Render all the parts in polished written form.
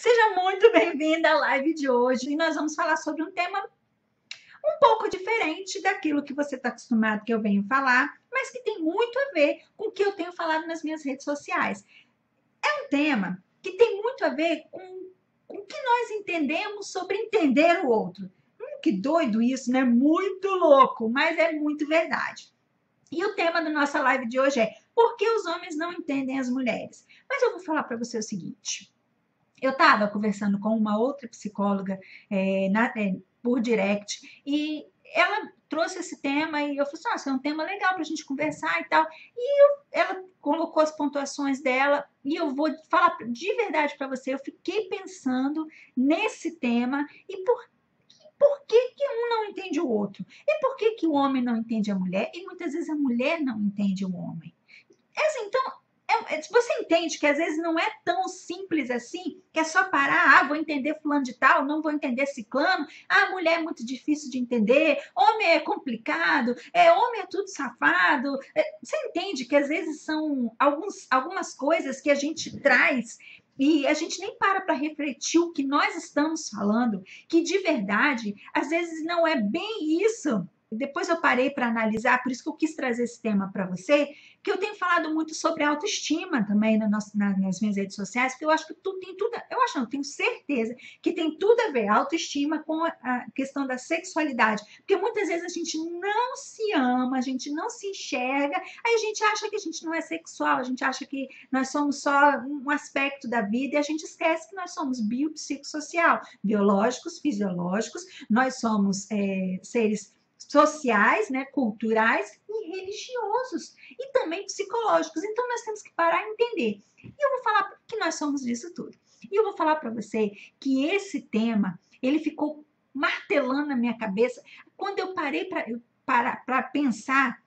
Seja muito bem-vinda à live de hoje e nós vamos falar sobre um tema um pouco diferente daquilo que você está acostumado que eu venho falar, mas que tem muito a ver com o que eu tenho falado nas minhas redes sociais. É um tema que tem muito a ver com o que nós entendemos sobre entender o outro. Que doido isso, né? Muito louco, mas é muito verdade. E o tema da nossa live de hoje é por que os homens não entendem as mulheres? Mas eu vou falar para você o seguinte. Eu estava conversando com uma outra psicóloga por direct e ela trouxe esse tema e eu falei assim, nossa, é um tema legal para a gente conversar e tal. Ela colocou as pontuações dela e eu vou falar de verdade para você, eu fiquei pensando nesse tema e por que um não entende o outro? E por que o homem não entende a mulher? E muitas vezes a mulher não entende o homem. Então, você entende que às vezes não é tão simples assim, que é só parar, vou entender fulano de tal, não vou entender ciclano, mulher é muito difícil de entender, homem é complicado, homem é tudo safado. Você entende que às vezes são algumas coisas que a gente traz e a gente nem para refletir o que nós estamos falando, que de verdade, às vezes não é bem isso. Depois eu parei para analisar, por isso que eu quis trazer esse tema para você, que eu tenho falado muito sobre autoestima também nas minhas redes sociais, porque eu acho que tudo tem tudo, eu tenho certeza que tem tudo a ver, a autoestima com a questão da sexualidade, porque muitas vezes a gente não se ama, a gente não se enxerga, aí a gente acha que a gente não é sexual, a gente acha que nós somos só um aspecto da vida e a gente esquece que nós somos biopsicossocial, biológicos, fisiológicos, nós somos seres sociais, né, culturais e religiosos e também psicológicos. Então nós temos que parar e entender. E eu vou falar que nós somos disso tudo. E eu vou falar para você que esse tema, ele ficou martelando na minha cabeça quando eu parei para pensar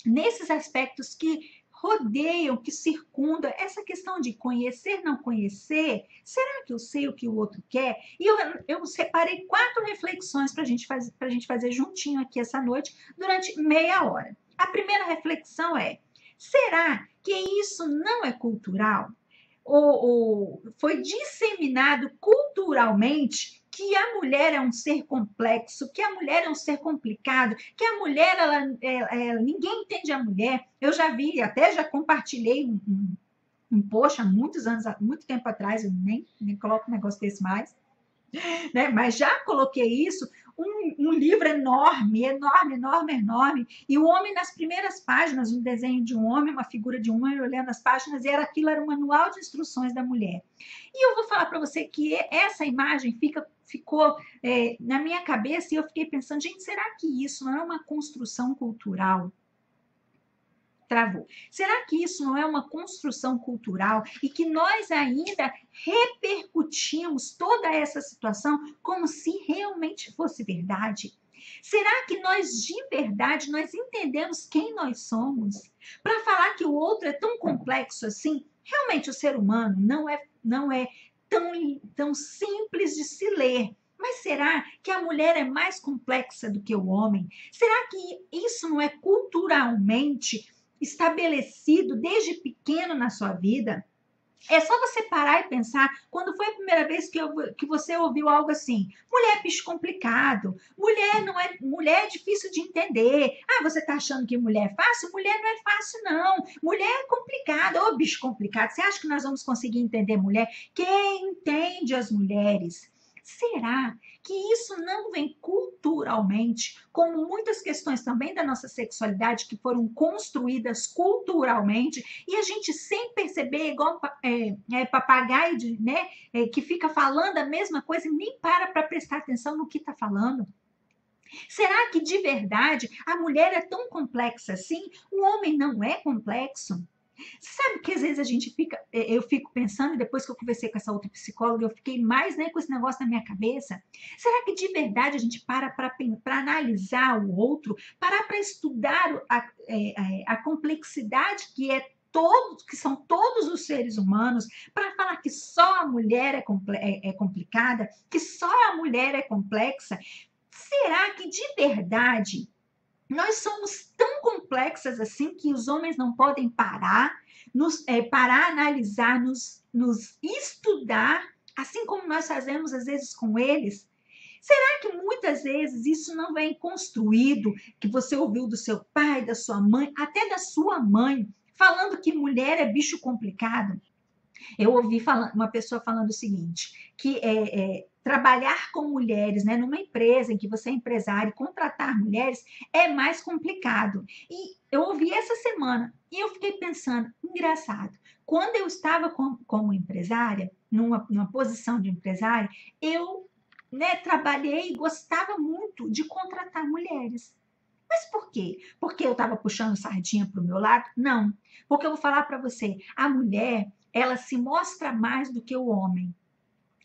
nesses aspectos que rodeiam, que circundam essa questão de conhecer, não conhecer. Será que eu sei o que o outro quer? E eu separei 4 reflexões para a gente fazer juntinho aqui essa noite, durante meia hora. A primeira reflexão é: será que isso não é cultural? Ou foi disseminado culturalmente que a mulher é um ser complexo, que a mulher é um ser complicado, que a mulher, ninguém entende a mulher. Eu já vi, até já compartilhei um post há muitos anos, há muito tempo atrás, eu nem coloco um negócio desse mais, né? Mas já coloquei isso, um livro enorme, enorme, enorme, enorme, e o homem nas primeiras páginas, um desenho de um homem, uma figura de um homem olhando as páginas, e aquilo era um manual de instruções da mulher. E eu vou falar para você que essa imagem ficou na minha cabeça e eu fiquei pensando, gente, será que isso não é uma construção cultural? Travou. Será que isso não é uma construção cultural e que nós ainda repercutimos toda essa situação como se realmente fosse verdade? Será que nós de verdade nós entendemos quem nós somos? Para falar que o outro é tão complexo assim, realmente o ser humano não é tão simples de se ler. Mas será que a mulher é mais complexa do que o homem? Será que isso não é culturalmente estabelecido desde pequeno na sua vida? É só você parar e pensar, quando foi a primeira vez que você ouviu algo assim, mulher é bicho complicado, mulher é difícil de entender. Você está achando que mulher é fácil? Mulher não é fácil, não. Mulher é complicada, ô bicho complicado. Você acha que nós vamos conseguir entender mulher? Quem entende as mulheres? Será que isso não vem culturalmente, como muitas questões também da nossa sexualidade que foram construídas culturalmente e a gente sem perceber, igual papagaio, né, que fica falando a mesma coisa e nem para prestar atenção no que está falando? Será que de verdade a mulher é tão complexa assim? O homem não é complexo? Você sabe que às vezes eu fico pensando, depois que eu conversei com essa outra psicóloga, eu fiquei mais com esse negócio na minha cabeça. Será que de verdade a gente para analisar o outro, parar para estudar a complexidade que são todos os seres humanos, para falar que só a mulher é complicada, que só a mulher é complexa? Será que de verdade nós somos tão complexas assim que os homens não podem parar, parar, analisar, nos estudar assim como nós fazemos às vezes com eles? Será que muitas vezes isso não vem construído, que você ouviu do seu pai, da sua mãe, até da sua mãe, falando que mulher é bicho complicado? Eu ouvi uma pessoa falando o seguinte, que trabalhar com mulheres, né, numa empresa em que você é empresário, contratar mulheres é mais complicado. E eu ouvi essa semana e eu fiquei pensando, engraçado, quando eu estava como empresária, numa posição de empresária, eu, né, trabalhei e gostava muito de contratar mulheres. Mas por quê? Porque eu estava puxando sardinha para o meu lado? Não. Porque eu vou falar para você, a mulher, ela se mostra mais do que o homem.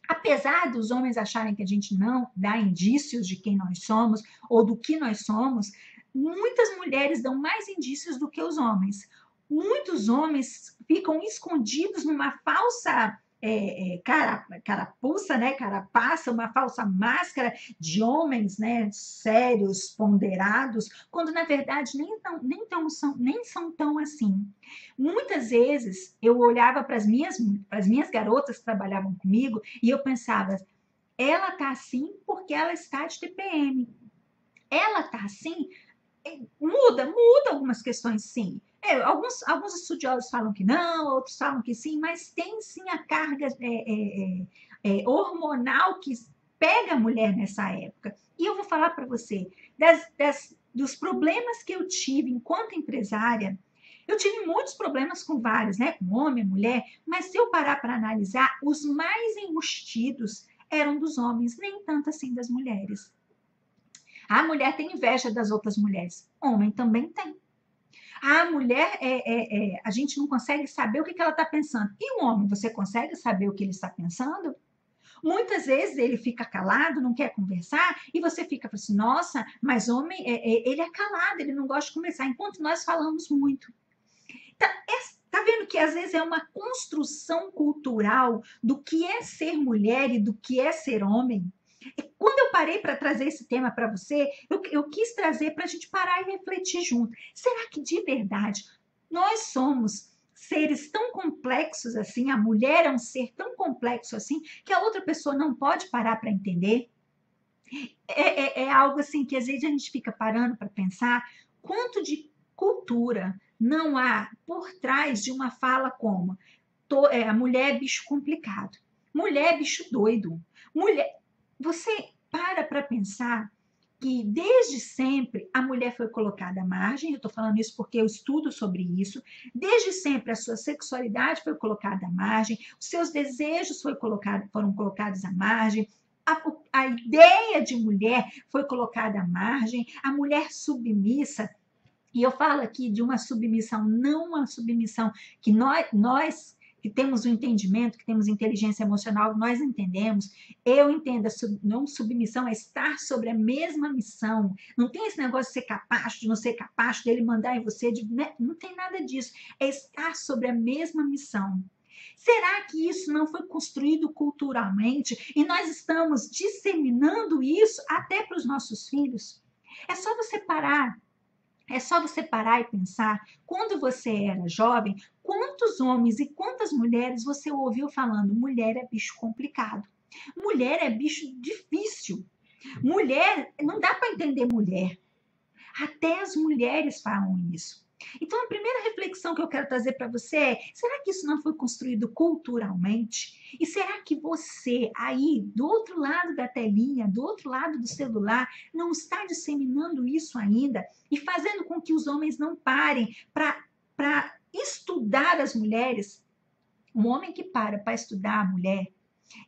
Apesar dos homens acharem que a gente não dá indícios de quem nós somos ou do que nós somos, muitas mulheres dão mais indícios do que os homens. Muitos homens ficam escondidos numa falsa carapuça, né, carapaça, uma falsa máscara de homens, né, sérios, ponderados, quando na verdade nem são tão assim. Muitas vezes eu olhava para as minhas garotas que trabalhavam comigo e eu pensava, ela tá assim porque ela está de TPM. Ela tá assim, muda algumas questões, sim. Alguns estudiosos falam que não, outros falam que sim, mas tem sim a carga hormonal que pega a mulher nessa época. E eu vou falar para você, dos problemas que eu tive enquanto empresária, eu tive muitos problemas com vários, né? Com homem, mulher, mas se eu parar para analisar, os mais enrustidos eram dos homens, nem tanto assim das mulheres. A mulher tem inveja das outras mulheres. Homem também tem. A mulher, a gente não consegue saber o que ela está pensando. E o homem, você consegue saber o que ele está pensando? Muitas vezes ele fica calado, não quer conversar, e você fica assim, nossa, mas homem, ele é calado, ele não gosta de conversar, enquanto nós falamos muito. Tá vendo que às vezes é uma construção cultural do que é ser mulher e do que é ser homem? Quando eu parei para trazer esse tema para você, eu quis trazer para a gente parar e refletir junto. Será que de verdade nós somos seres tão complexos assim? A mulher é um ser tão complexo assim que a outra pessoa não pode parar para entender? É algo assim que às vezes a gente fica parando para pensar quanto de cultura não há por trás de uma fala como a mulher é bicho complicado, mulher é bicho doido, mulher. Você para pensar que desde sempre a mulher foi colocada à margem, eu estou falando isso porque eu estudo sobre isso, desde sempre a sua sexualidade foi colocada à margem, os seus desejos foram colocados à margem, a ideia de mulher foi colocada à margem, a mulher submissa, e eu falo aqui de uma submissão, não uma submissão que nós que temos o entendimento, que temos inteligência emocional, nós entendemos. Eu entendo, não submissão é estar sobre a mesma missão. Não tem esse negócio de ser capaz, de não ser capaz, dele mandar em você, né? Não tem nada disso. É estar sobre a mesma missão. Será que isso não foi construído culturalmente e nós estamos disseminando isso até para os nossos filhos? É só você parar e pensar, quando você era jovem, quantos homens e quantas mulheres você ouviu falando, mulher é bicho complicado, mulher é bicho difícil, mulher, não dá para entender mulher. Até as mulheres falam isso. Então, a primeira reflexão que eu quero trazer para você é: será que isso não foi construído culturalmente? E será que você, aí, do outro lado da telinha, do outro lado do celular, não está disseminando isso ainda e fazendo com que os homens não parem para estudar as mulheres? Um homem que para estudar a mulher,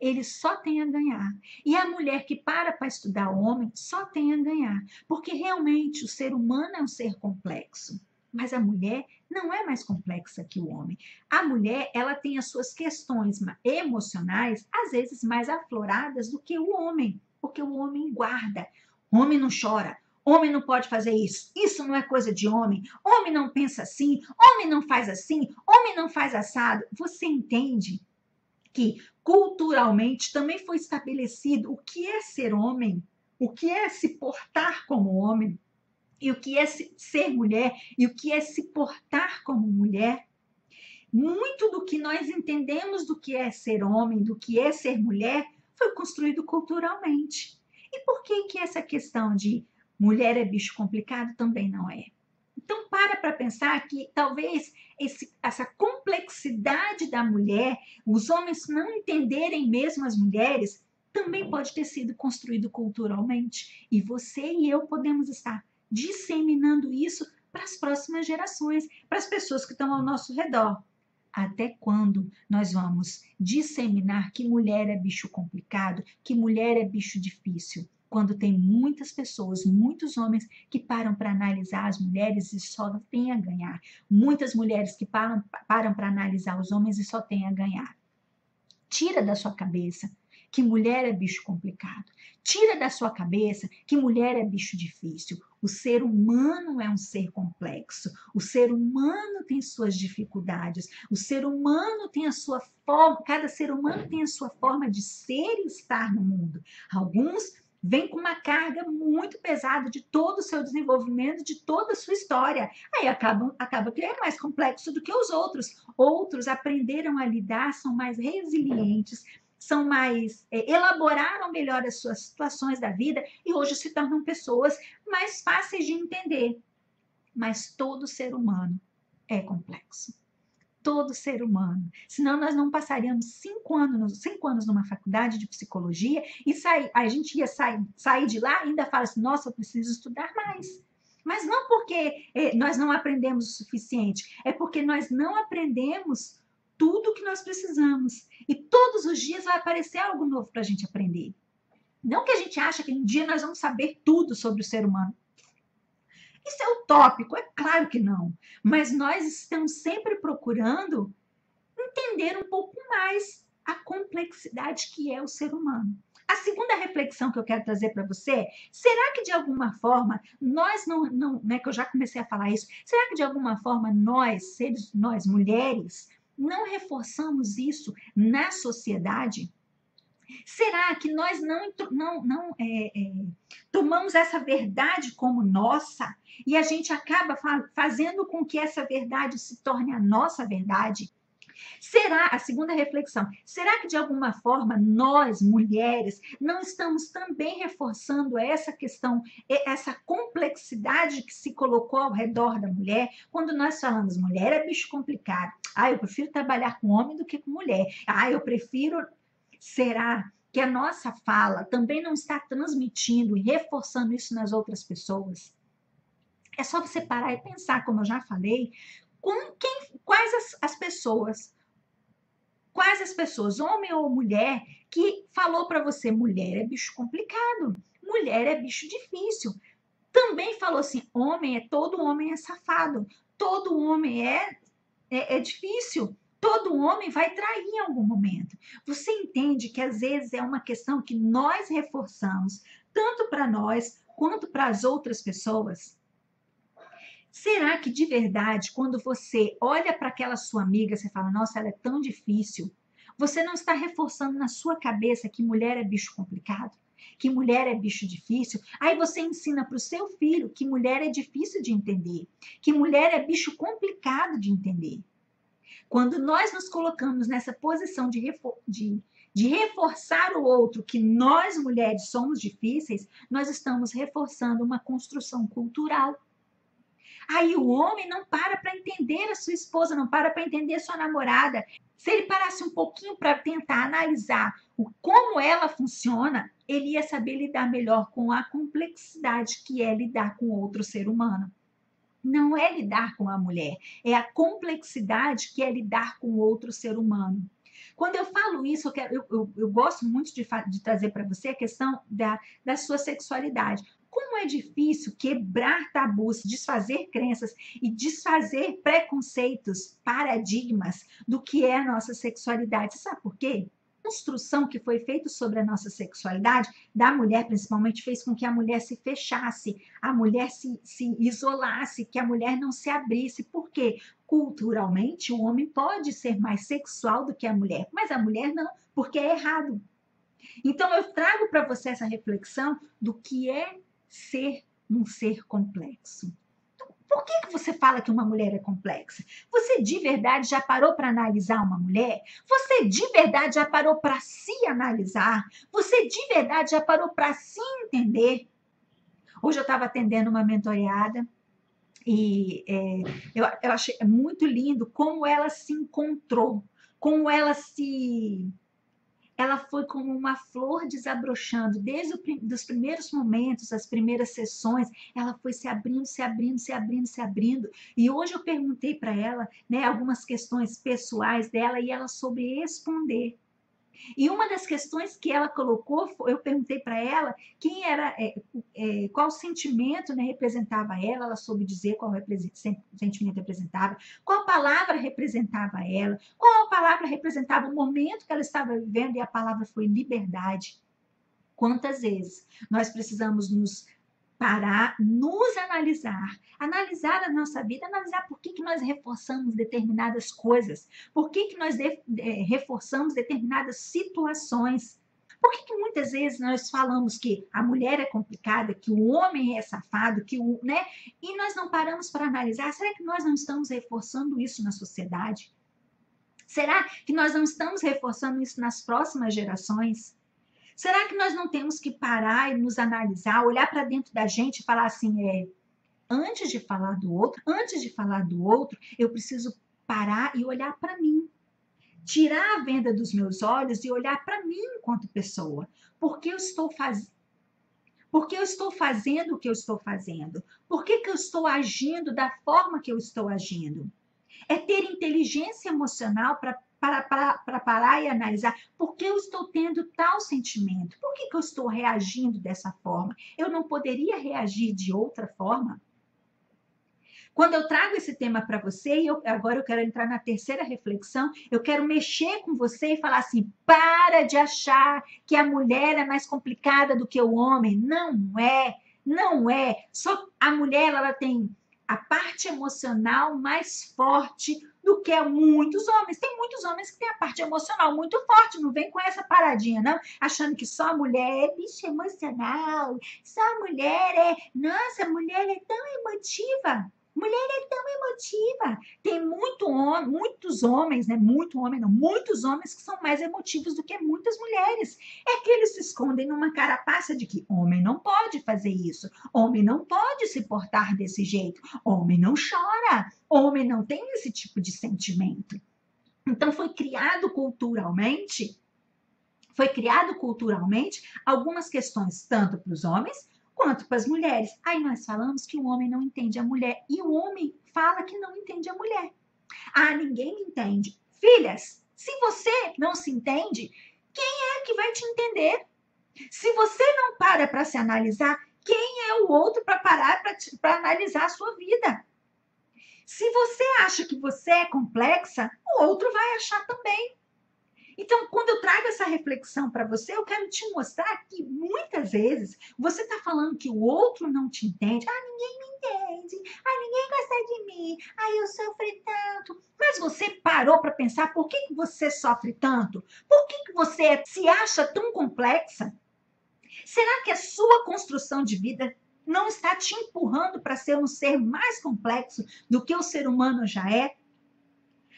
ele só tem a ganhar. E a mulher que para estudar o homem só tem a ganhar. Porque realmente o ser humano é um ser complexo. Mas a mulher não é mais complexa que o homem. A mulher, ela tem as suas questões emocionais, às vezes mais afloradas do que o homem. Porque o homem guarda. Homem não chora. Homem não pode fazer isso. Isso não é coisa de homem. Homem não pensa assim. Homem não faz assim. Homem não faz assado. Você entende que culturalmente também foi estabelecido o que é ser homem, o que é se portar como homem, e o que é ser mulher, e o que é se portar como mulher? Muito do que nós entendemos do que é ser homem, do que é ser mulher, foi construído culturalmente. E por que que essa questão de mulher é bicho complicado também não é? Então, para pensar que talvez essa complexidade da mulher, os homens não entenderem mesmo as mulheres, também pode ter sido construído culturalmente. E você e eu podemos estar disseminando isso para as próximas gerações, para as pessoas que estão ao nosso redor. Até quando nós vamos disseminar que mulher é bicho complicado, que mulher é bicho difícil? Quando tem muitas pessoas, muitos homens que param para analisar as mulheres e só tem a ganhar. Muitas mulheres que param para analisar os homens e só tem a ganhar. Tira da sua cabeça que mulher é bicho complicado. Tira da sua cabeça que mulher é bicho difícil. O ser humano é um ser complexo. O ser humano tem suas dificuldades. O ser humano tem a sua forma, cada ser humano tem a sua forma de ser e estar no mundo. Alguns vêm com uma carga muito pesada de todo o seu desenvolvimento, de toda a sua história. Aí acaba que é mais complexo do que os outros. Outros aprenderam a lidar, são mais resilientes, são mais, elaboraram melhor as suas situações da vida e hoje se tornam pessoas mais fáceis de entender. Mas todo ser humano é complexo. Todo ser humano. Senão nós não passaríamos 5 anos numa faculdade de psicologia e a gente ia sair de lá e ainda fala assim, nossa, eu preciso estudar mais. Mas não porque nós não aprendemos o suficiente, é porque nós não aprendemos tudo que nós precisamos. E todos os dias vai aparecer algo novo para a gente aprender. Não que a gente acha que um dia nós vamos saber tudo sobre o ser humano. Isso é utópico? É claro que não. Mas nós estamos sempre procurando entender um pouco mais a complexidade que é o ser humano. A segunda reflexão que eu quero trazer para você é, será que de alguma forma nós não, né, que eu já comecei a falar isso, será que de alguma forma nós mulheres, não reforçamos isso na sociedade? Será que nós não tomamos essa verdade como nossa e a gente acaba fazendo com que essa verdade se torne a nossa verdade? Será, a segunda reflexão, será que de alguma forma nós, mulheres, não estamos também reforçando essa questão, essa complexidade que se colocou ao redor da mulher? Quando nós falamos mulher é bicho complicado, eu prefiro trabalhar com homem do que com mulher, eu prefiro. Será que a nossa fala também não está transmitindo e reforçando isso nas outras pessoas? É só você parar e pensar, como eu já falei, quais as pessoas, homem ou mulher, que falou para você, mulher é bicho complicado, mulher é bicho difícil. Também falou assim, todo homem é safado, todo homem é difícil, todo homem vai trair em algum momento. Você entende que às vezes é uma questão que nós reforçamos, tanto para nós quanto para as outras pessoas? Será que de verdade, quando você olha para aquela sua amiga, você fala, nossa, ela é tão difícil, você não está reforçando na sua cabeça que mulher é bicho complicado? Que mulher é bicho difícil? Aí você ensina para o seu filho que mulher é difícil de entender, que mulher é bicho complicado de entender. Quando nós nos colocamos nessa posição de reforçar o outro, que nós mulheres somos difíceis, nós estamos reforçando uma construção cultural. Aí o homem não para entender a sua esposa, não para entender a sua namorada. Se ele parasse um pouquinho para tentar analisar como ela funciona, ele ia saber lidar melhor com a complexidade que é lidar com outro ser humano. Não é lidar com a mulher, é a complexidade que é lidar com outro ser humano. Quando eu falo isso, eu gosto muito de trazer para você a questão da sua sexualidade. Como é difícil quebrar tabus, desfazer crenças e desfazer preconceitos, paradigmas do que é a nossa sexualidade. Você sabe por quê? A construção que foi feita sobre a nossa sexualidade, da mulher principalmente, fez com que a mulher se fechasse, a mulher se isolasse, que a mulher não se abrisse. Por quê? Culturalmente, o homem pode ser mais sexual do que a mulher, mas a mulher não, porque é errado. Então, eu trago para você essa reflexão do que é ser um ser complexo. Por que você fala que uma mulher é complexa? Você de verdade já parou para analisar uma mulher? Você de verdade já parou para se analisar? Você de verdade já parou para se entender? Hoje eu estava atendendo uma mentoreada e eu achei muito lindo como ela se encontrou, como ela foi como uma flor desabrochando, desde os primeiros momentos, as primeiras sessões, ela foi se abrindo, se abrindo, se abrindo, se abrindo. E hoje eu perguntei para ela, né, algumas questões pessoais dela e ela soube responder. E uma das questões que ela colocou, eu perguntei para ela quem era, qual sentimento, né, representava ela soube dizer qual sentimento representava, qual palavra representava ela, qual palavra representava o momento que ela estava vivendo, e a palavra foi liberdade. Quantas vezes nós precisamos nos parar, nos analisar a nossa vida, analisar por que nós reforçamos determinadas coisas, por que nós reforçamos determinadas situações. Por que muitas vezes nós falamos que a mulher é complicada, que o homem é safado, né? E nós não paramos para analisar, será que nós não estamos reforçando isso na sociedade? Será que nós não estamos reforçando isso nas próximas gerações? Será que nós não temos que parar e nos analisar, olhar para dentro da gente e falar assim, antes de falar do outro, eu preciso parar e olhar para mim. Tirar a venda dos meus olhos e olhar para mim enquanto pessoa. Por que eu estou fazendo o que eu estou fazendo? Por que eu estou agindo da forma que eu estou agindo? É ter inteligência emocional para parar e analisar por que eu estou tendo tal sentimento, por que eu estou reagindo dessa forma? Eu não poderia reagir de outra forma? Quando eu trago esse tema para você, e agora eu quero entrar na terceira reflexão, eu quero mexer com você e falar assim, para de achar que a mulher é mais complicada do que o homem. Não é. Só a mulher, ela tem a parte emocional mais forte do que muitos homens. Tem muitos homens que têm a parte emocional muito forte, não vem com essa paradinha, não, achando que só a mulher é bicho emocional, só a mulher nossa, a mulher é tão emotiva. Mulher é tão emotiva. Tem muitos homens, né? Muitos homens que são mais emotivos do que muitas mulheres. É que eles se escondem numa carapaça de que homem não pode fazer isso, homem não pode se portar desse jeito, homem não chora, homem não tem esse tipo de sentimento. Então foi criado culturalmente algumas questões, tanto para os homens quanto para as mulheres. Aí nós falamos que o homem não entende a mulher e o homem fala que não entende a mulher. Ah, ninguém me entende. Filhas, se você não se entende, quem é que vai te entender? Se você não para se analisar, quem é o outro para parar para analisar a sua vida? Se você acha que você é complexa, o outro vai achar também. Então, quando eu trago essa reflexão para você, eu quero te mostrar que muitas vezes você está falando que o outro não te entende. Ah, ninguém me entende. Ah, ninguém gosta de mim. Ah, eu sofri tanto. Mas você parou para pensar por que você sofre tanto? Por que você se acha tão complexa? Será que a sua construção de vida não está te empurrando para ser um ser mais complexo do que o ser humano já é?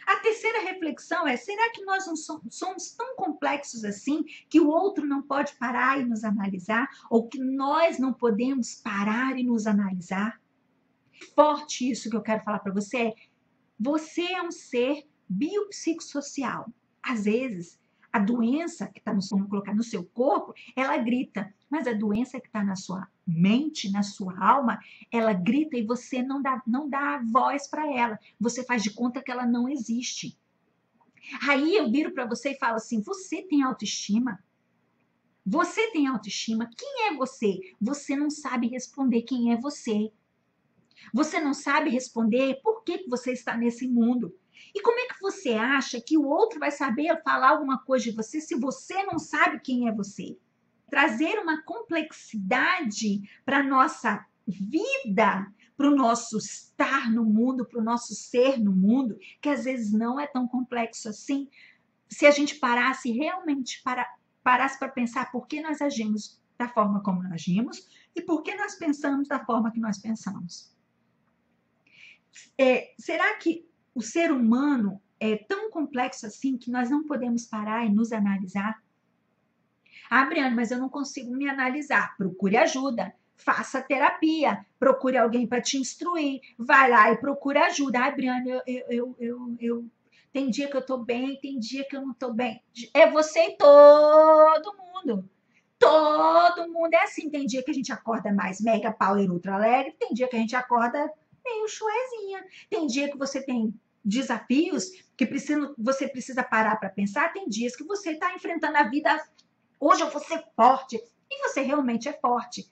A terceira reflexão é, será que nós não somos tão complexos assim que o outro não pode parar e nos analisar? Ou que nós não podemos parar e nos analisar? Forte isso que eu quero falar para você. Você é um ser biopsicossocial. Às vezes, a doença que está vamos colocar no seu corpo, ela grita, mas a doença que está na sua mente, na sua alma, ela grita e você não dá voz para ela. Você faz de conta que ela não existe. Aí eu viro para você e falo assim: você tem autoestima? Você tem autoestima? Quem é você? Você não sabe responder quem é você. Você não sabe responder por que você está nesse mundo. E como é que você acha que o outro vai saber falar alguma coisa de você se você não sabe quem é você? Trazer uma complexidade para a nossa vida, para o nosso estar no mundo, para o nosso ser no mundo, que às vezes não é tão complexo assim. Se a gente realmente parasse para pensar por que nós agimos da forma como nós agimos e por que nós pensamos da forma que nós pensamos. Será que o ser humano é tão complexo assim que nós não podemos parar e nos analisar? Ah, Briana, mas eu não consigo me analisar. Procure ajuda. Faça terapia. Procure alguém para te instruir. Vai lá e procure ajuda. Ah, Briana, tem dia que eu estou bem, tem dia que eu não estou bem. É você e todo mundo. Todo mundo é assim. Tem dia que a gente acorda mais mega power ultra alegre, tem dia que a gente acorda meio chuezinha. Tem dia que você tem desafios que você precisa parar para pensar. Tem dias que você está enfrentando a vida. Hoje eu vou ser forte. E você realmente é forte.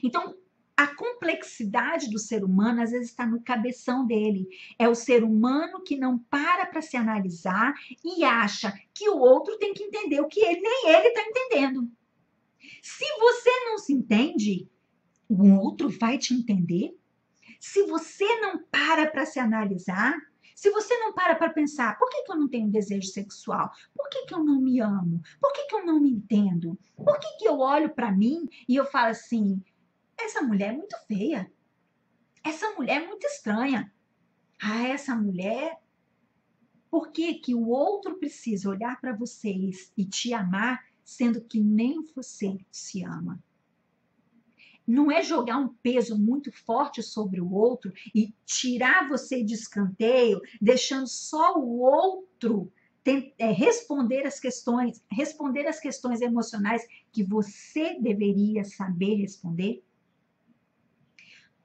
Então, a complexidade do ser humano, às vezes, está no cabeção dele. É o ser humano que não para se analisar e acha que o outro tem que entender o que nem ele está entendendo. Se você não se entende, o outro vai te entender. Se você não para se analisar, se você não para pensar, por que eu não tenho desejo sexual? Por que eu não me amo? Por que eu não me entendo? Por que eu olho para mim e eu falo assim, essa mulher é muito feia. Essa mulher é muito estranha. Ah, essa mulher... Por que o outro precisa olhar para vocês e te amar, sendo que nem você se ama? Não é jogar um peso muito forte sobre o outro e tirar você de escanteio, deixando só o outro responder as questões emocionais que você deveria saber responder?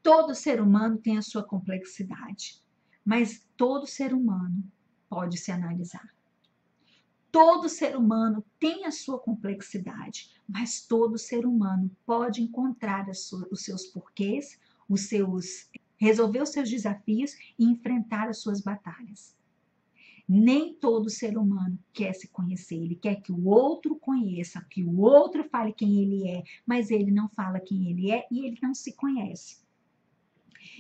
Todo ser humano tem a sua complexidade, mas todo ser humano pode se analisar. Todo ser humano tem a sua complexidade, mas todo ser humano pode encontrar os seus porquês, resolver os seus desafios e enfrentar as suas batalhas. Nem todo ser humano quer se conhecer, ele quer que o outro conheça, que o outro fale quem ele é, mas ele não fala quem ele é e ele não se conhece.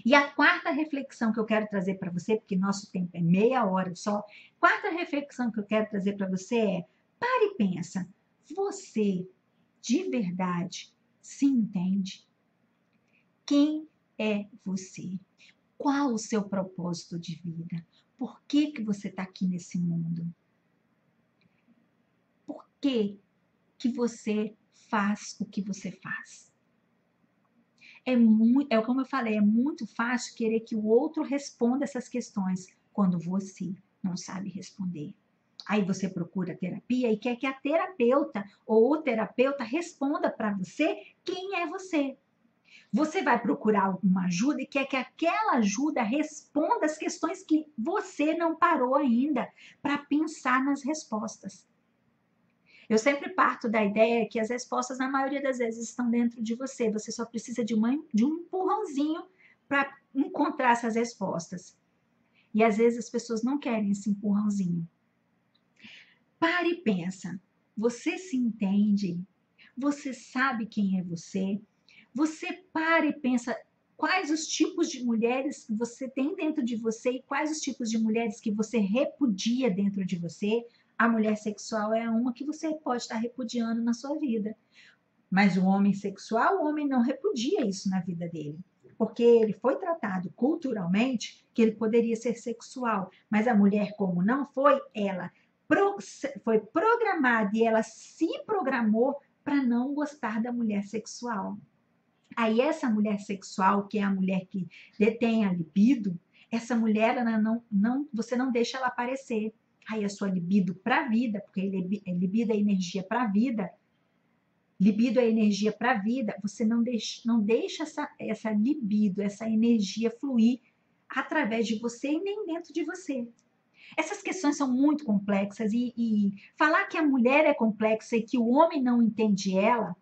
E a quarta reflexão que eu quero trazer para você, porque nosso tempo é meia hora só, quarta reflexão que eu quero trazer para você é, pare e pensa, você de verdade se entende? Quem é você? Qual o seu propósito de vida? Por que você está aqui nesse mundo? Por que você faz o que você faz? Como eu falei, é muito fácil querer que o outro responda essas questões quando você não sabe responder. Aí você procura terapia e quer que a terapeuta ou o terapeuta responda para você quem é você. Você vai procurar alguma ajuda e quer que aquela ajuda responda as questões que você não parou ainda para pensar nas respostas. Eu sempre parto da ideia que as respostas, na maioria das vezes, estão dentro de você. Você só precisa de um empurrãozinho para encontrar essas respostas. E às vezes as pessoas não querem esse empurrãozinho. Pare e pensa. Você se entende? Você sabe quem é você? Você para e pensa quais os tipos de mulheres que você tem dentro de você e quais os tipos de mulheres que você repudia dentro de você. A mulher sexual é uma que você pode estar repudiando na sua vida. Mas o homem sexual, o homem não repudia isso na vida dele. Porque ele foi tratado culturalmente que ele poderia ser sexual. Mas a mulher, como não foi, ela foi programada e ela se programou para não gostar da mulher sexual. Aí essa mulher sexual, que é a mulher que detém a libido, essa mulher, você não deixa ela aparecer. Aí a sua libido para a vida, porque libido é energia para a vida, libido é energia para a vida, você não deixa essa libido, essa energia fluir através de você e nem dentro de você. Essas questões são muito complexas e falar que a mulher é complexa e que o homem não entende ela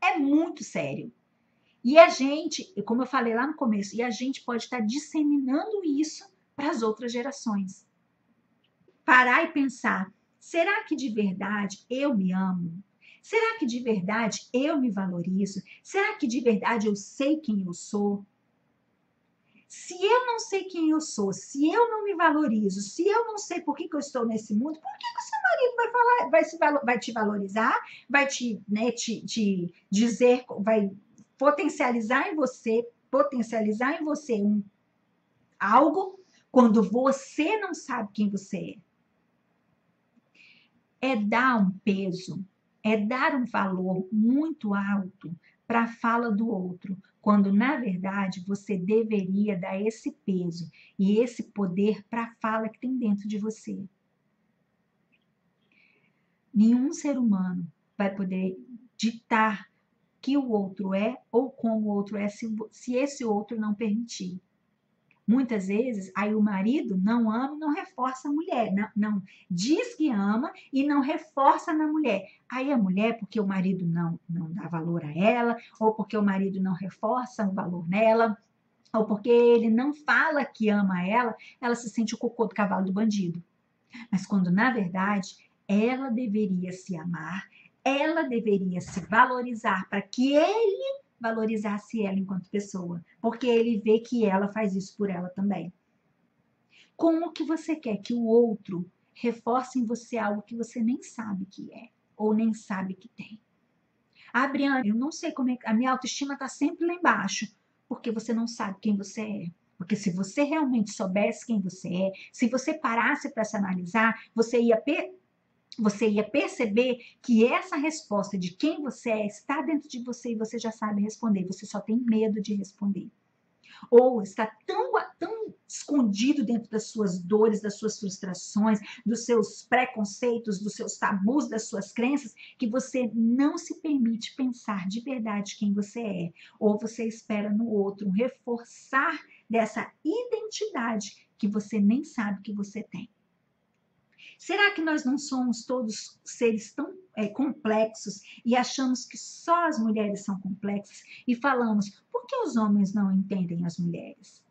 é muito sério. E a gente, como eu falei lá no começo, e a gente pode estar disseminando isso para as outras gerações. Parar e pensar, será que de verdade eu me amo? Será que de verdade eu me valorizo? Será que de verdade eu sei quem eu sou? Se eu não sei quem eu sou, se eu não me valorizo, se eu não sei por que eu estou nesse mundo, por que o seu marido vai te valorizar, vai te dizer, vai potencializar em você algo quando você não sabe quem você é. É dar um peso, é dar um valor muito alto para a fala do outro, quando na verdade você deveria dar esse peso e esse poder para a fala que tem dentro de você. Nenhum ser humano vai poder ditar que o outro é ou como o outro é se esse outro não permitir. Muitas vezes, aí o marido não ama e não reforça a mulher, não diz que ama e não reforça na mulher. Aí a mulher, porque o marido não dá valor a ela, ou porque o marido não reforça o valor nela, ou porque ele não fala que ama ela se sente o cocô do cavalo do bandido. Mas quando, na verdade, ela deveria se amar, ela deveria se valorizar para que ele valorizasse ela enquanto pessoa, porque ele vê que ela faz isso por ela também. Como que você quer que o outro reforce em você algo que você nem sabe que é, ou nem sabe que tem? Ah, Briana, eu não sei como é que a minha autoestima está sempre lá embaixo, porque você não sabe quem você é. Porque se você realmente soubesse quem você é, se você parasse para se analisar, você ia perceber que essa resposta de quem você é está dentro de você e você já sabe responder, você só tem medo de responder. Ou está tão escondido dentro das suas dores, das suas frustrações, dos seus preconceitos, dos seus tabus, das suas crenças, que você não se permite pensar de verdade quem você é. Ou você espera no outro um reforçar dessa identidade que você nem sabe que você tem. Será que nós não somos todos seres tão complexos e achamos que só as mulheres são complexas e falamos, por que os homens não entendem as mulheres?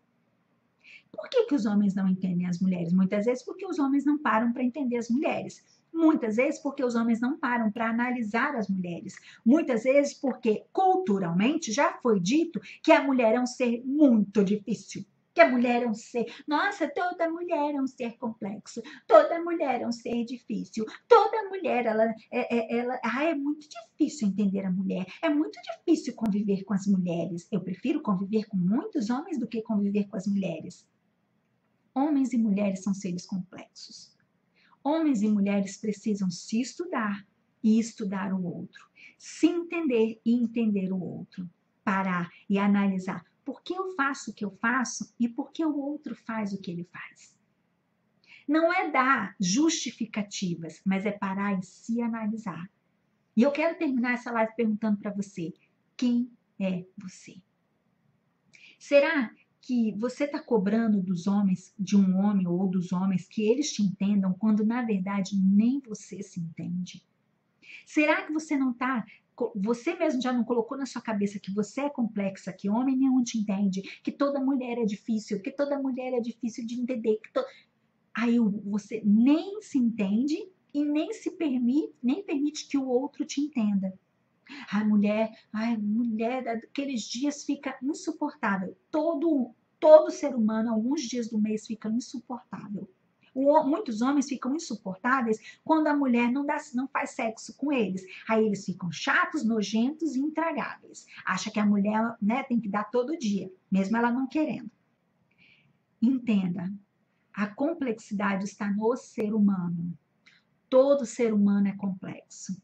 Por que os homens não entendem as mulheres? Muitas vezes porque os homens não param para entender as mulheres. Muitas vezes porque os homens não param para analisar as mulheres. Muitas vezes porque culturalmente já foi dito que a mulher é um ser muito difícil. Que a mulher é um ser. Nossa, toda mulher é um ser complexo. Toda mulher é um ser difícil. Toda mulher, é muito difícil entender a mulher. É muito difícil conviver com as mulheres. Eu prefiro conviver com muitos homens do que conviver com as mulheres. Homens e mulheres são seres complexos. Homens e mulheres precisam se estudar e estudar o outro. Se entender e entender o outro. Parar e analisar por que eu faço o que eu faço e por que o outro faz o que ele faz. Não é dar justificativas, mas é parar e se analisar. E eu quero terminar essa live perguntando para você, quem é você? Será que você está cobrando dos homens, de um homem ou dos homens, que eles te entendam, quando na verdade nem você se entende? Será que você não está, você mesmo já não colocou na sua cabeça que você é complexa, que homem nenhum te entende, que toda mulher é difícil, que toda mulher é difícil de entender, aí você nem se entende e nem permite que o outro te entenda. Mulher daqueles dias fica insuportável. Todo ser humano, alguns dias do mês, fica insuportável. Muitos homens ficam insuportáveis quando a mulher não faz sexo com eles. Aí eles ficam chatos, nojentos e intragáveis. Acha que a mulher, né, tem que dar todo dia, mesmo ela não querendo. Entenda, a complexidade está no ser humano. Todo ser humano é complexo.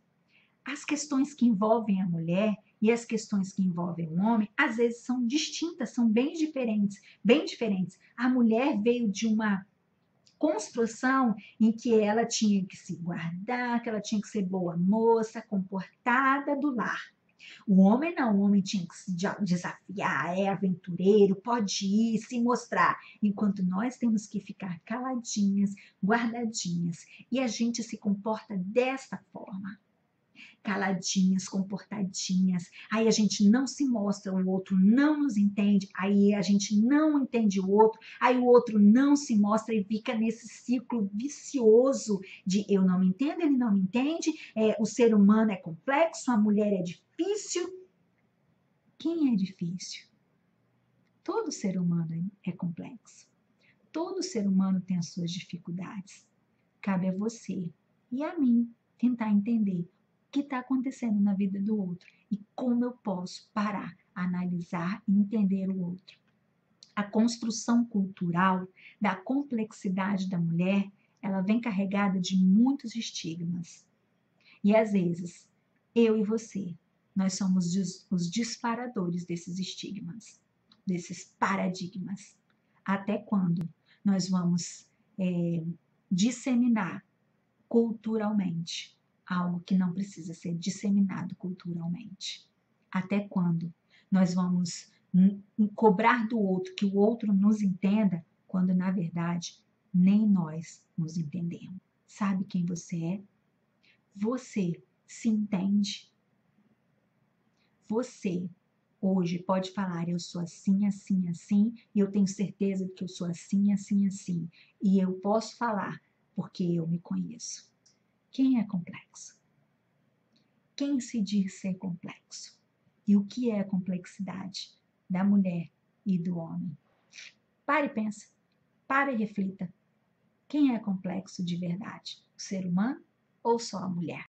As questões que envolvem a mulher e as questões que envolvem o homem, às vezes são distintas, são bem diferentes, bem diferentes. A mulher veio de uma construção em que ela tinha que se guardar, que ela tinha que ser boa moça, comportada do lar. O homem não, o homem tinha que se desafiar, é aventureiro, pode ir, se mostrar. Enquanto nós temos que ficar caladinhas, guardadinhas. E a gente se comporta desta forma. Caladinhas, comportadinhas, aí a gente não se mostra, o outro não nos entende, aí a gente não entende o outro, aí o outro não se mostra e fica nesse ciclo vicioso de eu não me entendo, ele não me entende, o ser humano é complexo, a mulher é difícil. Quem é difícil? Todo ser humano é complexo. Todo ser humano tem as suas dificuldades. Cabe a você e a mim tentar entender o que está acontecendo na vida do outro e como eu posso parar, analisar e entender o outro. A construção cultural da complexidade da mulher, ela vem carregada de muitos estigmas. E às vezes, eu e você, nós somos os disparadores desses estigmas, desses paradigmas. Até quando nós vamos disseminar culturalmente algo que não precisa ser disseminado culturalmente? Até quando nós vamos cobrar do outro que o outro nos entenda, quando na verdade nem nós nos entendemos? Sabe quem você é? Você se entende? Você hoje pode falar: eu sou assim, assim, assim, e eu tenho certeza de que eu sou assim, assim, assim. E eu posso falar porque eu me conheço. Quem é complexo? Quem se diz ser complexo? E o que é a complexidade da mulher e do homem? Pare e pense. Pare e reflita. Quem é complexo de verdade? O ser humano ou só a mulher?